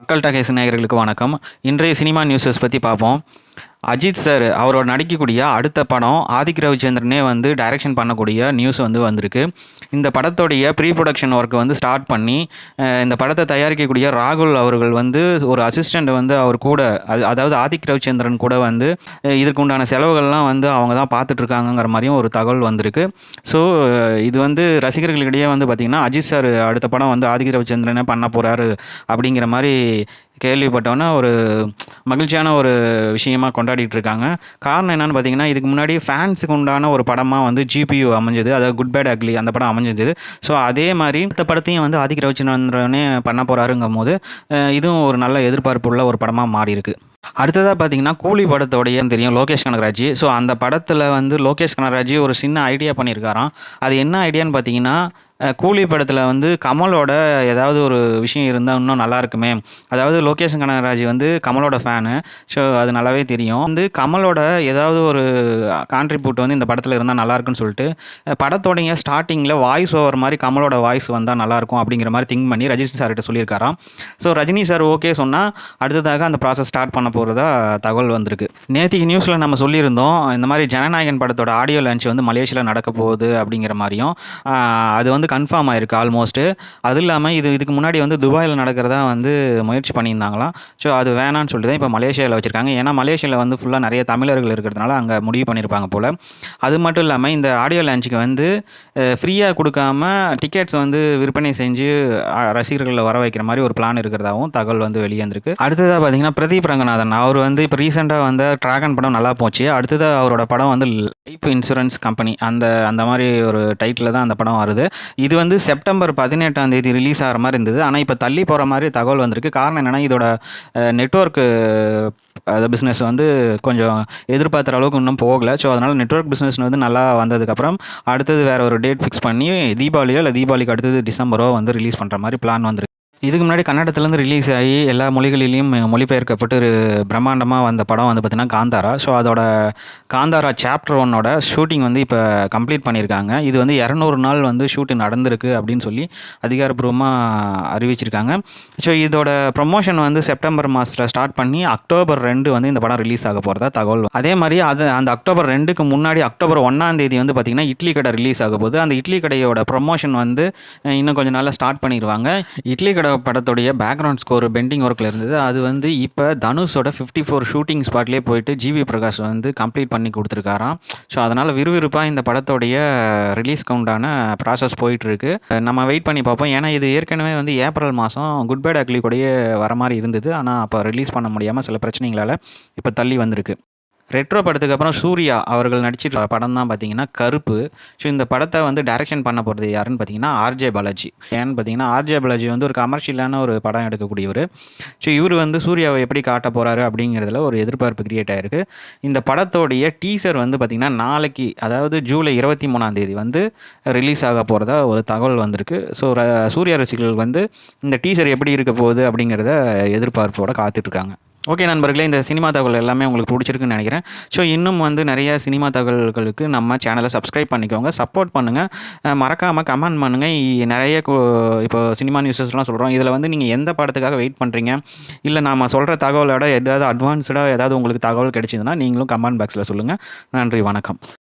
மக்கள் டாக்கீஸ் நேயர்களுக்கு வணக்கம். இன்றைய சினிமா நியூஸஸ் பற்றி பார்ப்போம். அஜித் சார் அவரோட நடிக்கக்கூடிய அடுத்த படம் ஆதிக் ரவிச்சந்திரனே வந்து டைரக்ஷன் பண்ணக்கூடிய நியூஸ் வந்திருக்கு. இந்த படத்தோடைய ப்ரீ ப்ரொடக்ஷன் ஒர்க் ஸ்டார்ட் பண்ணி இந்த படத்தை தயாரிக்கக்கூடிய ராகுல் அவர்கள் ஒரு அசிஸ்டண்ட் அவர் கூட அதாவது ஆதிக் ரவிச்சந்திரன் கூட இதற்கு உண்டான செலவுகள்லாம் அவங்க தான் பார்த்துட்ருக்காங்கங்கிற மாதிரியும் ஒரு தகவல் வந்திருக்கு. ஸோ இது ரசிகர்களிடையே பார்த்திங்கன்னா அஜித் சார் அடுத்த படம் ஆதிக் ரவிச்சந்திரனே பண்ண போகிறாரு அப்படிங்கிற மாதிரி கேள்விப்பட்டோன்னா ஒரு மகிழ்ச்சியான ஒரு விஷயமா கொண்டாடிட்டு இருக்காங்க. காரணம் என்னென்னு பார்த்தீங்கன்னா, இதுக்கு முன்னாடி ஃபேன்ஸுக்கு உண்டான ஒரு படமாக ஜிபியு அமைஞ்சது, அதாவது குட் பேட் அக்லி அந்த படம் அமைஞ்சது. ஸோ அதே மாதிரி இந்த படத்தையும் ஆதிக் ரவிச்சந்திரனே பண்ண போகிறாருங்கும் போது இதுவும் ஒரு நல்ல எதிர்பார்ப்புள்ள ஒரு படமாக மாறி இருக்கு. அடுத்ததாக பார்த்தீங்கன்னா, கூலி படத்தோடைய தெரியும் லோகேஷ் கனகராஜ். ஸோ அந்த படத்தில் லோகேஷ் கனகராஜ் ஒரு சின்ன ஐடியா பண்ணியிருக்காராம். அது என்ன ஐடியான்னு பார்த்தீங்கன்னா, கூலி படத்தில் கமலோட ஏதாவது ஒரு விஷயம் இருந்தால் இன்னும் நல்லா இருக்குமே. அதாவது லோகேஷ் கனகராஜ் கமலோட ஃபேனு. ஸோ அது நல்லாவே தெரியும். கமலோட ஏதாவது ஒரு கான்ட்ரிபியூட் இந்த படத்தில் இருந்தால் நல்லாயிருக்குன்னு சொல்லிட்டு படத்தோடைய ஸ்டார்டிங்கில் வாய்ஸ் ஓவர் மாதிரி கமலோட வாய்ஸ் வந்தால் நல்லாயிருக்கும் அப்படிங்கிற மாதிரி திங்க் பண்ணி ரஜினி சார்கிட்ட சொல்லியிருக்காராம். ஸோ ரஜினி சார் ஓகே சொன்னால் அடுத்ததாக அந்த ப்ராசஸ் ஸ்டார்ட் பண்ண போகிறதா தகவல் வந்திருக்கு. நேற்றுக்கு நியூஸில் நம்ம சொல்லியிருந்தோம், இந்த மாதிரி ஜனநாயகன் படத்தோட ஆடியோ லான்ச் மலேசியாவில் நடக்க போகுது அப்படிங்கிற மாதிரியும். அது கன்ஃபார்ம் ஆயிருக்கு ஆல்மோஸ்ட்டு. அது இல்லாமல் இதுக்கு முன்னாடி துபாயில் நடக்கிறதா முயற்சி பண்ணியிருந்தாங்களாம். ஸோ அது வேணான்னு சொல்லிட்டு தான் இப்போ மலேசியாவில் வச்சுருக்காங்க. ஏன்னா மலேசியாவில் ஃபுல்லாக நிறைய தமிழர்கள் இருக்கிறதுனால அங்கே முடிவு பண்ணியிருப்பாங்க போல். அது மட்டும் இல்லாமல் இந்த ஆடியோ லான்ச்சுக்கு ஃப்ரீயாக கொடுக்காம டிக்கெட்ஸ் விற்பனை செஞ்சு ரசிகர்களை வர வைக்கிற மாதிரி ஒரு பிளான் இருக்கிறதாகவும் தகவல் வெளியே வந்திருக்கு. அடுத்ததாக பார்த்தீங்கன்னா, பிரதீப் ரங்கநாதன் அவர் இப்போ ரீசெண்டாக டிராகன் படம் நல்லா போச்சு. அடுத்ததாக அவரோட படம் லைஃப் இன்சூரன்ஸ் கம்பெனி அந்த மாதிரி ஒரு டைட்டில் தான் அந்த படம் வருது. இது செப்டம்பர் 18ஆம் தேதி ரிலீஸ் ஆகிற மாதிரி இருந்தது. ஆனால் இப்போ தள்ளி போகிற மாதிரி தகவல் வந்திருக்கு. காரணம் என்னென்னா, இதோட நெட்வொர்க்கு பிஸ்னஸ் கொஞ்சம் எதிர்பார்க்குற அளவுக்கு இன்னும் போகலை. ஸோ அதனால் நெட்வொர்க் பிஸ்னஸ் நல்லா வந்ததுக்கப்புறம் அடுத்தது வேறு ஒரு டேட் ஃபிக்ஸ் பண்ணி தீபாவளியோ இல்லை தீபாவளிக்கு அடுத்தது டிசம்பரோ ரிலீஸ் பண்ணுற மாதிரி பிளான் வந்திருக்கு. இதுக்கு முன்னாடி கன்னடத்துலேருந்து ரிலீஸ் ஆகி எல்லா மொழிகளிலையும் மொழிபெயர்க்கப்பட்டு பிரம்மாண்டமாக வந்த படம் பார்த்திங்கன்னா காந்தாரா. ஸோ அதோட காந்தாரா சாப்டர் 1ஓட ஷூட்டிங் இப்போ கம்ப்ளீட் பண்ணியிருக்காங்க. இது 200 நாள் ஷூட்டிங் நடந்திருக்கு அப்படின்னு சொல்லி அதிகாரப்பூர்வமாக அறிவிச்சிருக்காங்க. ஸோ இதோட ப்ரொமோஷன் செப்டம்பர் மாதத்தில் ஸ்டார்ட் பண்ணி அக்டோபர் 2 இந்த படம் ரிலீஸ் ஆக போகிறதா தகவல். அதே மாதிரி அந்த அக்டோபர் 2க்கு முன்னாடி அக்டோபர் 1ஆம் தேதி பார்த்திங்கன்னா இட்லி கடை ரிலீஸ் ஆக போகுது. அந்த இட்லி கடையோட ப்ரொமோஷன் இன்னும் கொஞ்சம் நாளில் ஸ்டார்ட் பண்ணிடுவாங்க. இட்லி கடை படத்துடைய பேக்ரவுண்ட் ஸ்கோர் பெண்டிங் ஒர்க்கில் இருந்தது. அது இப்போ தனுஷோட 54 ஷூட்டிங் ஸ்பாட்லேயே போயிட்டு ஜிவி பிரகாஷ் கம்ப்ளீட் பண்ணி கொடுத்துருக்காராம். ஸோ அதனால் விறுவிறுப்பாக இந்த படத்தோடைய ரிலீஸ்க்கு உண்டான ப்ராசஸ் போயிட்டுருக்கு. நம்ம வெயிட் பண்ணி பார்ப்போம். ஏன்னா இது ஏற்கனவே ஏப்ரல் மாதம் குட் பேட் அக்லி கூடயே வர மாதிரி இருந்தது. ஆனால் அப்போ ரிலீஸ் பண்ண முடியாமல் சில பிரச்சனைகளால் இப்போ தள்ளி வந்திருக்கு. ரெட்ரோ படத்துக்கு அப்புறம் சூர்யா அவர்கள் நடிச்சிட்டு படம் தான் பார்த்தீங்கன்னா கருப்பு. ஸோ இந்த படத்தை டைரக்ஷன் பண்ண போகிறது யாருன்னு பார்த்தீங்கன்னா ஆர்ஜே பாலாஜி. ஏன்னு பார்த்தீங்கன்னா ஆர்ஜே பாலாஜி ஒரு கமர்ஷியலான ஒரு படம் எடுக்கக்கூடியவர். ஸோ இவர் சூர்யாவை எப்படி காட்ட போகிறாரு அப்படிங்கிறதுல ஒரு எதிர்பார்ப்பு கிரியேட் ஆகிருக்கு. இந்த படத்தோடைய டீசர் பார்த்திங்கன்னா நாளைக்கு, அதாவது ஜூலை 23ஆம் தேதி ரிலீஸ் ஆக போகிறதா ஒரு தகவல் வந்திருக்கு. ஸோ சூர்யா ரசிகர்கள் இந்த டீசர் எப்படி இருக்க போகுது அப்படிங்கிறத எதிர்பார்ப்போடு காத்துட்ருக்காங்க. ஓகே நண்பர்களே, இந்த சினிமா தகவல் எல்லாமே உங்களுக்கு பிடிச்சிருக்குன்னு நினைக்கிறேன். ஸோ இன்னும் நிறைய சினிமா தகவல்களுக்கு நம்ம சேனலை சப்ஸ்கிரைப் பண்ணிக்கோங்க, சப்போர்ட் பண்ணுங்கள், மறக்காமல் கமெண்ட் பண்ணுங்கள். நிறைய இப்போ சினிமா நியூஸஸ்லாம் சொல்கிறோம். இதில் நீங்கள் எந்த படத்துக்காக வெயிட் பண்ணுறீங்க, இல்லை நாம் சொல்கிற தகவலோட ஏதாவது அட்வான்ஸ்டாக ஏதாவது உங்களுக்கு தகவல் கிடைச்சிதுன்னா நீங்களும் கமெண்ட் பாக்ஸில் சொல்லுங்கள். நன்றி, வணக்கம்.